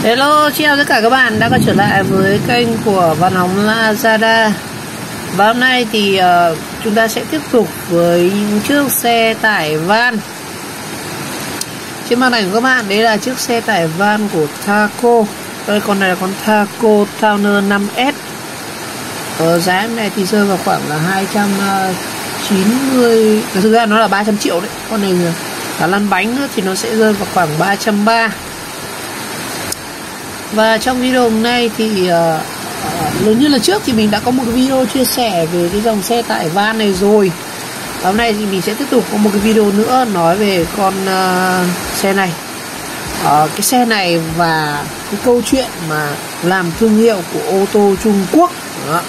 Hello, chào tất cả các bạn đã quay trở lại với kênh của Văn Hóng Lazada. Và hôm nay thì chúng ta sẽ tiếp tục với những chiếc xe tải van. Trên màn ảnh của các bạn đấy là chiếc xe tải van của Thaco. Đây, con này là con Thaco Towner 5S. Giá này thì rơi vào khoảng là 290, thực ra nó là 300 triệu đấy. Con này cả lăn bánh nữa thì nó sẽ rơi vào khoảng 330. Và trong video hôm nay thì lớn như là trước thì mình đã có một cái video chia sẻ về cái dòng xe tải van này rồi. Hôm nay thì mình sẽ tiếp tục có một cái video nữa nói về con xe này, cái xe này và cái câu chuyện mà làm thương hiệu của ô tô Trung Quốc. Đó.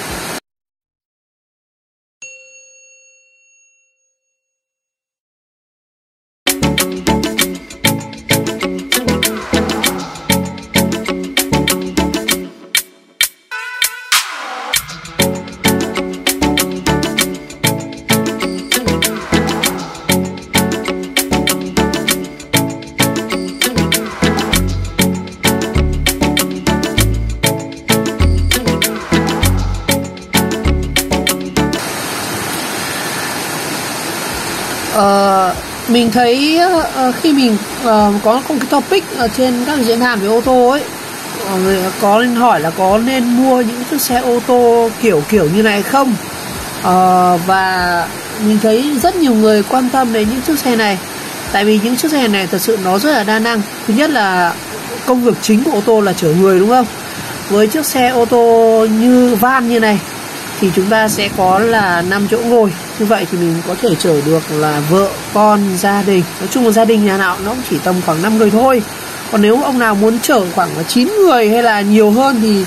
Mình thấy khi mình có một cái topic ở trên các diễn đàn về ô tô ấy, có nên hỏi là có nên mua những chiếc xe ô tô kiểu như này không, và mình thấy rất nhiều người quan tâm đến những chiếc xe này. Tại vì những chiếc xe này thật sự nó rất là đa năng. Thứ nhất là công việc chính của ô tô là chở người, đúng không? Với chiếc xe ô tô như van như này thì chúng ta sẽ có là 5 chỗ ngồi. Như vậy thì mình có thể chở được là vợ, con, gia đình. Nói chung là gia đình nhà nào nó cũng chỉ tầm khoảng 5 người thôi. Còn nếu ông nào muốn chở khoảng 9 người hay là nhiều hơn thì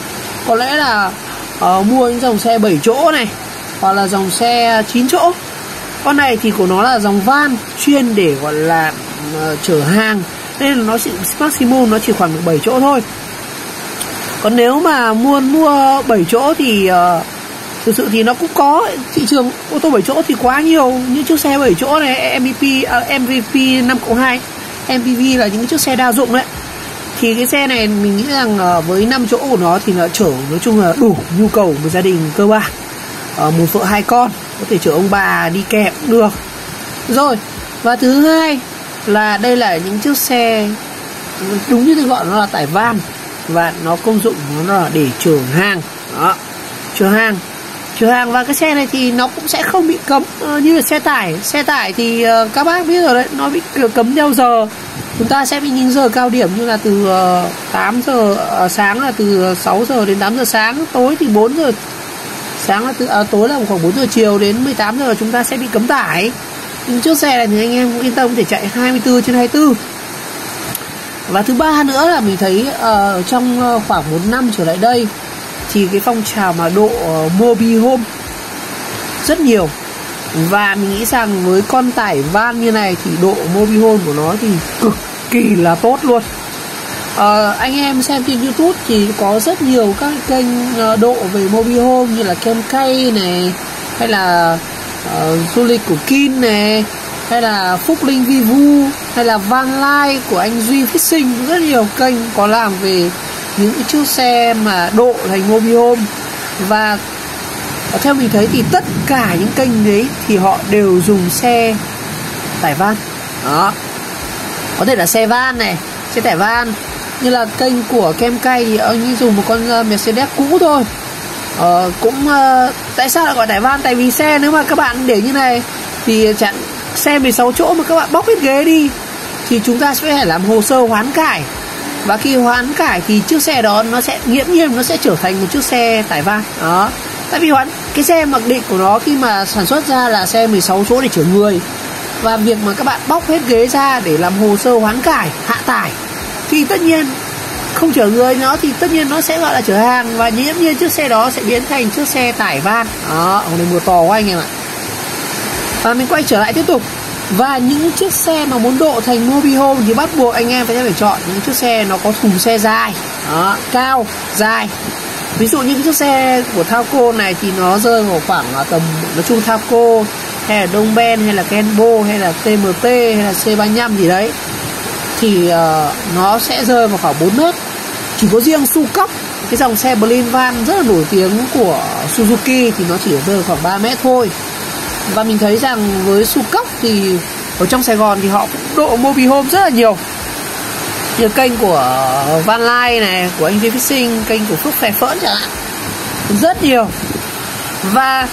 có lẽ là mua những dòng xe 7 chỗ này, hoặc là dòng xe 9 chỗ. Con này thì của nó là dòng van chuyên để gọi là chở hàng, nên là nó chỉ maximum nó chỉ khoảng được 7 chỗ thôi. Còn nếu mà mua 7 chỗ thì thực sự thì nó cũng có thị trường ô tô 7 chỗ thì quá nhiều. Những chiếc xe 7 chỗ này MVP 5/2 MPV là những chiếc xe đa dụng đấy. Thì cái xe này mình nghĩ rằng với 5 chỗ của nó thì nó chở nói chung là đủ nhu cầu của một gia đình cơ bản. Một vợ 2 con có thể chở ông bà đi kèm cũng được. Rồi, và thứ hai là đây là những chiếc xe đúng như tôi gọi nó là tải van, và nó công dụng nó là để chở hàng. Đó, chở hàng. Và cái xe này thì nó cũng sẽ không bị cấm như là xe tải thì các bác biết rồi đấy, nó bị cấm theo giờ. Chúng ta sẽ bị những giờ cao điểm như là từ 8 giờ sáng là từ 6 giờ đến 8 giờ sáng, tối thì 4 giờ sáng là tối là khoảng 4 giờ chiều đến 18 giờ chúng ta sẽ bị cấm tải. Nhưng chiếc xe này thì anh em cũng yên tâm để chạy 24/24. Và thứ ba nữa là mình thấy trong khoảng 1 năm trở lại đây thì cái phong trào mà độ Mobi Home rất nhiều. Và mình nghĩ rằng với con tải van như này thì độ Mobi Home của nó thì cực kỳ là tốt luôn. Anh em xem trên YouTube thì có rất nhiều các kênh độ về Mobi Home như là Kemkay này, hay là du lịch của Kin này, hay là Phúc Linh Vivu, hay là Van Lai của anh Duy Fishing. Rất nhiều kênh có làm về những cái chiếc xe mà độ thành Mobi Home. Và theo mình thấy thì tất cả những kênh đấy thì họ đều dùng xe tải van. Đó, có thể là xe van này, xe tải van. Như là kênh của Kemkay thì ông ấy dùng một con Mercedes cũ thôi. Tại sao lại gọi tải van? Tại vì xe nếu mà các bạn để như này thì chẳng xe 16 chỗ mà các bạn bóc hết ghế đi thì chúng ta sẽ phải làm hồ sơ hoán cải. Và khi hoán cải thì chiếc xe đó nó sẽ nghiễm nhiên nó sẽ trở thành một chiếc xe tải van. Đó, tại vì cái xe mặc định của nó khi mà sản xuất ra là xe 16 chỗ để chở người, và việc mà các bạn bóc hết ghế ra để làm hồ sơ hoán cải, hạ tải thì tất nhiên không chở người nó thì tất nhiên nó sẽ gọi là chở hàng, và nghiễm nhiên chiếc xe đó sẽ biến thành chiếc xe tải van. Đó, hôm nay mùa to quá anh em ạ. Và mình quay trở lại tiếp tục. Và những chiếc xe mà muốn độ thành Mobi Home thì bắt buộc anh em phải chọn những chiếc xe nó có thùng xe dài, đó, cao, dài. Ví dụ như cái chiếc xe của Thaco này thì nó rơi vào khoảng tầm, nói chung Thaco hay là Dongben hay là Kenbo hay là TMT hay là C35 gì đấy thì nó sẽ rơi vào khoảng 4 mét. Chỉ có riêng Suzuki, cái dòng xe Berlin van rất là nổi tiếng của Suzuki thì nó chỉ rơi khoảng 3 mét thôi. Và mình thấy rằng với Suzuki thì ở trong Sài Gòn thì họ cũng độ mobilhome rất là nhiều. Như kênh của Van Lai này, của anh Duy Fishing, kênh của Phúc Phè Phỡn chẳng hạn, rất nhiều. Và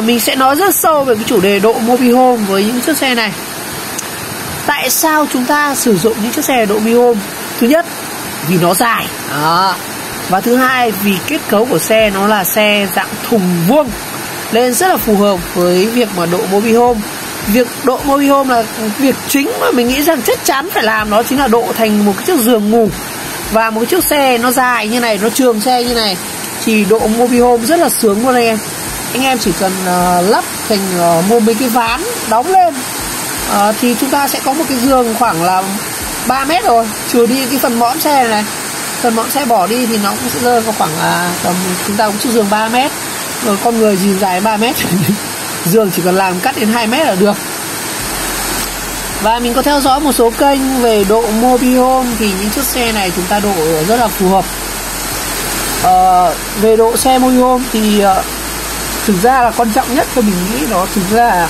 mình sẽ nói rất sâu về cái chủ đề độ mobilhome với những chiếc xe này. Tại sao chúng ta sử dụng những chiếc xe độ mobilhome? Thứ nhất, vì nó dài. Và thứ hai, vì kết cấu của xe nó là xe dạng thùng vuông, nên rất là phù hợp với việc mà độ mobilhome. Việc độ mobilhome là việc chính mà mình nghĩ rằng chắc chắn phải làm, đó chính là độ thành một cái chiếc giường ngủ. Và một cái chiếc xe nó dài như này, nó trường xe như này, thì độ mobilhome rất là sướng luôn anh em. Anh em chỉ cần lắp thành mua mấy cái ván đóng lên, thì chúng ta sẽ có một cái giường khoảng là 3 mét rồi, trừ đi cái phần mõm xe này. Phần mõm xe bỏ đi thì nó cũng sẽ rơi vào khoảng tầm, chúng ta cũng chiếc giường 3 mét. Rồi con người gì dài 3 mét giường chỉ cần làm cắt đến 2 mét là được. Và mình có theo dõi một số kênh về độ mobilhome thì những chiếc xe này chúng ta độ rất là phù hợp. Về độ xe mobilhome thì thực ra là quan trọng nhất của mình nghĩ đó thực ra là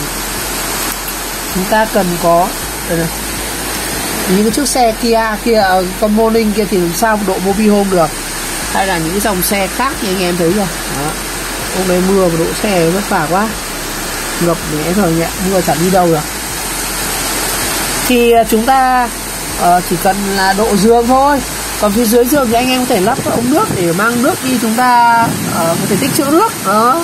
chúng ta cần có đây này, những cái chiếc xe Kia con Morning kia thì làm sao độ mobilhome được, hay là những cái dòng xe khác như anh em thấy rồi đó. Hôm nay mưa và độ xe vất vả quá, ngập mẹ rồi nhẹ, mưa chẳng đi đâu được. Thì chúng ta chỉ cần là độ giường thôi. Còn phía dưới giường thì anh em có thể lắp ống nước để mang nước đi, chúng ta có thể tích trữ nước đó.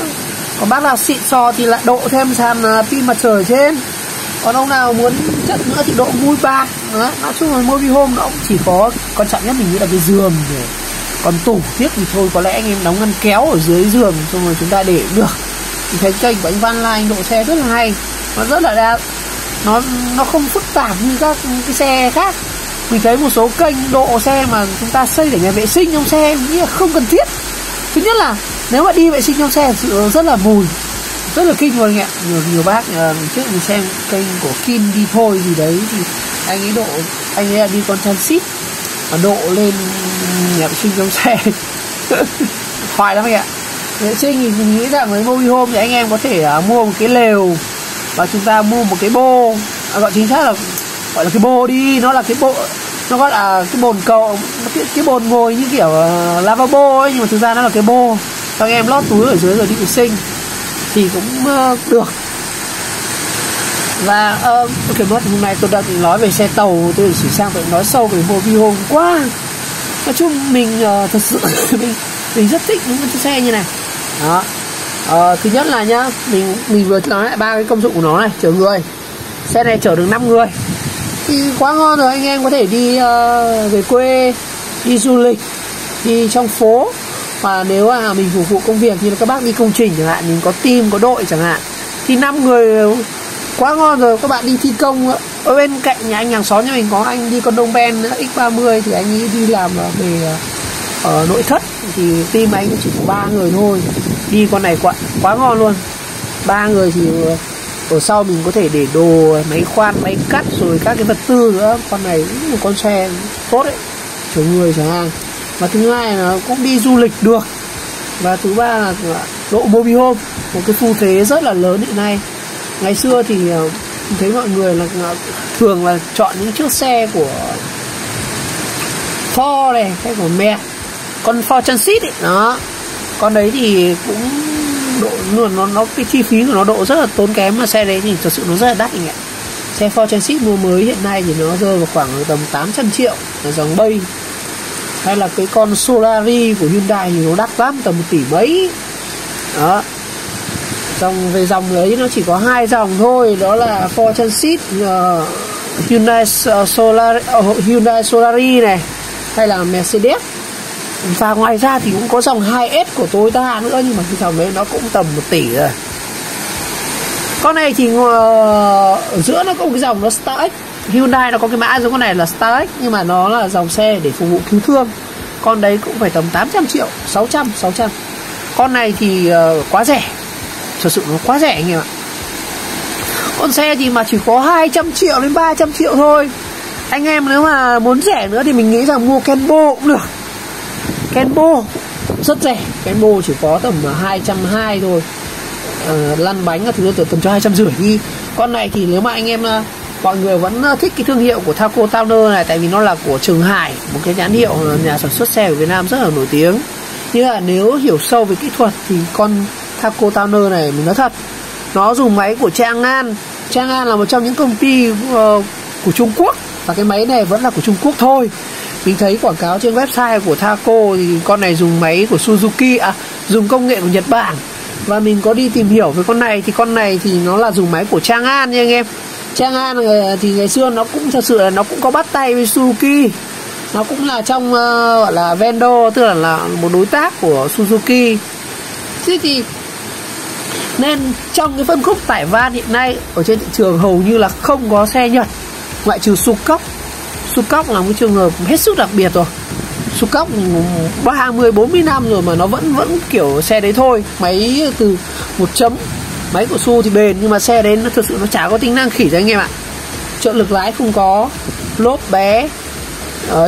Còn bác nào xịn sò thì lại độ thêm sàn pin mặt trời ở trên. Còn ông nào muốn chất nữa thì độ mui bạc đó. Nói chung là mobilhome nó cũng chỉ có quan trọng nhất mình nghĩ là cái giường này. Còn tủ tiếc thì thôi, có lẽ anh em đóng ngăn kéo ở dưới giường xong rồi chúng ta để được. Mình thấy kênh của anh Van Lai độ xe rất là hay, nó rất là nó không phức tạp như các cái xe khác. Mình thấy một số kênh độ xe mà chúng ta xây để nhà vệ sinh trong xe nghĩ là không cần thiết. Thứ nhất là nếu mà đi vệ sinh trong xe thực sự rất là mùi, rất là kinh luôn anh ạ. Nhiều bác trước mình xem kênh của Kim đi thôi gì đấy thì anh ấy đi con transit và độ lên nhà vệ sinh trong xe hoài lắm anh ạ. Vệ sinh thì mình nghĩ rằng với mobilhome thì anh em có thể mua một cái lều và chúng ta mua một cái bô, gọi chính xác là gọi là cái bô đi, nó là cái bộ, nó gọi là cái bồn cầu, cái bồn ngồi như kiểu lavabo ấy, nhưng mà thực ra nó là cái bô. Các anh em lót túi ở dưới rồi đi vệ sinh thì cũng được. Và ok, mất hôm nay tôi đã nói về xe tàu, tôi chỉ sang tôi nói sâu về mobilhome quá. Nói chung mình thật sự mình rất thích những chiếc xe như này đó. Thứ nhất là nhá, mình vừa nói lại 3 cái công dụng của nó này. Chở người, xe này chở được 5 người thì quá ngon rồi. Anh em có thể đi về quê, đi du lịch, đi trong phố. Và nếu mà mình phục vụ công việc như là các bác đi công trình chẳng hạn, mình có team, có đội chẳng hạn, thì 5 người quá ngon rồi. Các bạn đi thi công ở bên cạnh nhà anh hàng xóm nhà mình có anh đi con Đông Ben X30 thì anh ấy đi làm về ở nội thất, thì team anh chỉ có 3 người thôi, đi con này quá ngon luôn. 3 người thì ở sau mình có thể để đồ, máy khoan, máy cắt rồi các cái vật tư nữa. Con này cũng một con xe tốt đấy, chở người chở hàng. Và thứ hai là cũng đi du lịch được. Và thứ ba là độ mobilhome, một cái xu thế rất là lớn hiện nay. Ngày xưa thì mình thấy mọi người là thường là chọn những chiếc xe của Ford này hay của mẹ, con Ford Transit ấy đó. Con đấy thì cũng độ luôn, nó cái chi phí của nó độ rất là tốn kém, mà xe đấy thì thật sự nó rất là đắt anh ạ. Xe Ford Transit mua mới hiện nay thì nó rơi vào khoảng tầm 800 triệu là dòng Bay. Hay là cái con Solari của Hyundai thì nó đắt lắm, tầm 1 tỷ mấy đó. Về dòng đấy nó chỉ có 2 dòng thôi, đó là Ford Transit, Hyundai Solari này, hay là Mercedes. Và ngoài ra thì cũng có dòng 2S của Toyota nữa, nhưng mà cái dòng đấy nó cũng tầm 1 tỷ rồi. Con này thì ở giữa nó có một cái dòng nó StarX. Hyundai nó có cái mã giống con này là StarX, nhưng mà nó là dòng xe để phục vụ cứu thương. Con đấy cũng phải tầm 800 triệu, 600. Con này thì quá rẻ, thật sự nó quá rẻ anh em ạ. Con xe thì mà chỉ có 200 triệu đến 300 triệu thôi. Anh em nếu mà muốn rẻ nữa thì mình nghĩ rằng mua Kenbo cũng được. Kenbo rất rẻ, Kenbo chỉ có tầm 220 thôi, lăn bánh các thứ tầm cho 250 đi. Con này thì nếu mà anh em mọi người vẫn thích cái thương hiệu của Taco Towner này, tại vì nó là của Trường Hải, một cái nhãn hiệu nhà sản xuất xe của Việt Nam rất là nổi tiếng. Nhưng mà nếu hiểu sâu về kỹ thuật thì con Taco Towner này mình nói thật, nó dùng máy của Chang'an. Chang'an là một trong những công ty của Trung Quốc, và cái máy này vẫn là của Trung Quốc thôi. Mình thấy quảng cáo trên website của Taco thì con này dùng máy của Suzuki, dùng công nghệ của Nhật Bản. Và mình có đi tìm hiểu về con này thì nó là dùng máy của Chang'an nha anh em. Chang'an thì ngày xưa nó cũng thật sự là nó cũng có bắt tay với Suzuki, nó cũng là trong gọi là vendor, tức là một đối tác của Suzuki. Thế thì nên trong cái phân khúc tải van hiện nay ở trên thị trường hầu như là không có xe Nhật, ngoại trừ Sukok. Sukok là một trường hợp hết sức đặc biệt rồi. Sukok 30-40 năm rồi mà nó vẫn kiểu xe đấy thôi. Máy từ 1 chấm, máy của Su thì bền, nhưng mà xe đấy nó thực sự nó chả có tính năng khỉ đấy anh em ạ. Trợ lực lái không có, lốp bé,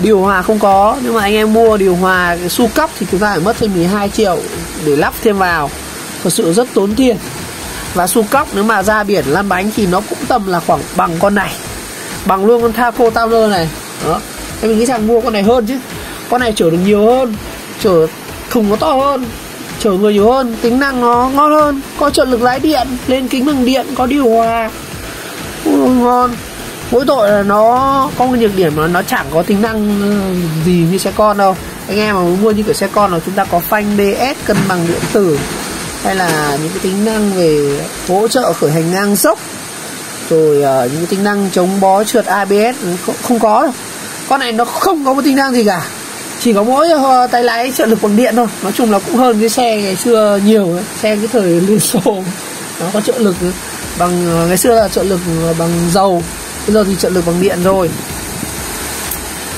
điều hòa không có. Nhưng mà anh em mua điều hòa cái Sukok thì chúng ta phải mất thêm 12 triệu để lắp thêm vào, thật sự rất tốn tiền. Và Sukok nếu mà ra biển lăn bánh thì nó cũng tầm là khoảng bằng con này, bằng luôn con Taco Towner này đó. Thế mình nghĩ rằng mua con này hơn chứ, con này chở được nhiều hơn, chở thùng nó to hơn, chở người nhiều hơn, tính năng nó ngon hơn, có trợ lực lái điện, lên kính bằng điện, có điều hòa, ngon. Mỗi tội là nó có một nhược điểm là nó chẳng có tính năng gì như xe con đâu. Anh em mà muốn mua như kiểu xe con là chúng ta có phanh DS, cân bằng điện tử, hay là những cái tính năng về hỗ trợ khởi hành ngang dốc, rồi những cái tính năng chống bó trượt ABS không có đâu. Con này nó không có một tính năng gì cả, chỉ có mỗi tay lái trợ lực bằng điện thôi. Nói chung là cũng hơn cái xe ngày xưa nhiều ấy. Xe cái thời Liên Xô nó có trợ lực bằng, ngày xưa là trợ lực bằng dầu, bây giờ thì trợ lực bằng điện rồi.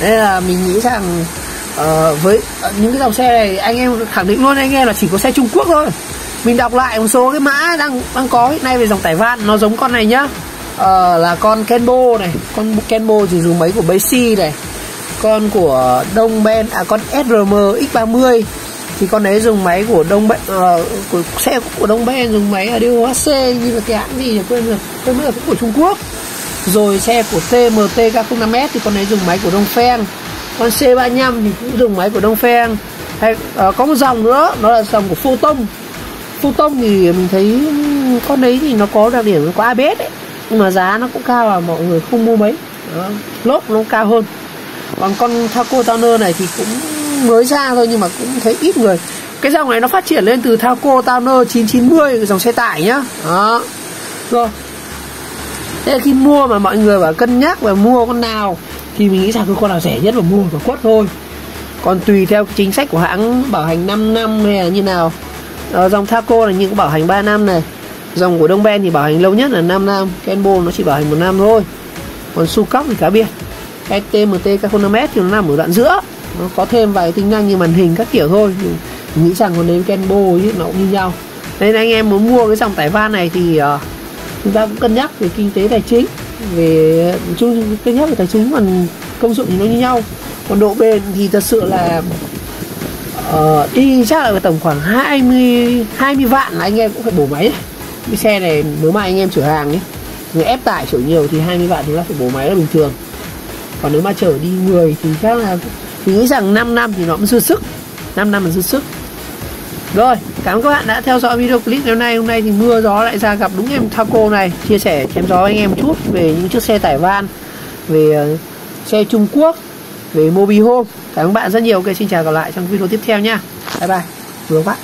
Nên là mình nghĩ rằng với những cái dòng xe này anh em khẳng định luôn anh em là chỉ có xe Trung Quốc thôi. Mình đọc lại một số cái mã đang có hiện nay về dòng tải van, nó giống con này nhá. Là con Kenbo này, con Kenbo thì dùng máy của Beishi này, con của Dongben, con SRM X30 thì con đấy dùng máy của của xe của Dongben dùng máy ở điều hòa C, như là cái hãng gì nhỉ, quên mất là của Trung Quốc. Rồi xe của TMT K05S thì con đấy dùng máy của Dongfeng. Con C35 thì cũng dùng máy của Dongfeng. Hay có một dòng nữa, nó là dòng của Photon. Photon thì mình thấy con đấy thì nó có đặc điểm có ABS ấy, nhưng mà giá nó cũng cao và mọi người không mua mấy. Lốp nó cao hơn. Còn con Taco Towner này thì cũng mới ra thôi, nhưng mà cũng thấy ít người. Cái dòng này nó phát triển lên từ Taco Towner 990, cái dòng xe tải nhá. Đó. Rồi. Thế khi mua mà mọi người bảo cân nhắc và mua con nào thì mình nghĩ rằng cái con nào rẻ nhất là mua và quất thôi. Còn tùy theo chính sách của hãng bảo hành 5 năm hay là như nào. Dòng Taco là như có bảo hành 3 năm này. Dòng của Dongben thì bảo hành lâu nhất là 5 năm. Kenbo nó chỉ bảo hành 1 năm thôi. Còn Sukok thì cá biệt. Cái TMT K05S thì nó nằm ở đoạn giữa, nó có thêm vài tính năng như màn hình các kiểu thôi. Mình nghĩ rằng còn đến Kenbo chứ nó cũng như nhau. Nên anh em muốn mua cái dòng tải van này thì chúng ta cũng cân nhắc về kinh tế tài chính, về chung cân nhắc về tài chính, còn công dụng thì nó như nhau. Còn độ bền thì thật sự là đi chắc là tầm khoảng 20 vạn là anh em cũng phải bổ máy. Cái xe này nếu mà anh em chở hàng ấy, người ép tải chở nhiều thì 20 vạn chúng ta phải bổ máy là bình thường. Còn nếu mà chở đi người thì chắc là mình nghĩ rằng 5 năm thì nó cũng dư sức, 5 năm là dư sức. Rồi, cảm ơn các bạn đã theo dõi video clip ngày hôm nay. Hôm nay thì mưa gió lại ra gặp đúng em Taco này, chia sẻ chém gió anh em một chút về những chiếc xe tải van, về xe Trung Quốc, về Mobihome. Cảm ơn bạn rất nhiều. Ok, xin chào, gặp lại trong video tiếp theo nha. Bye bye. Vừa các bạn.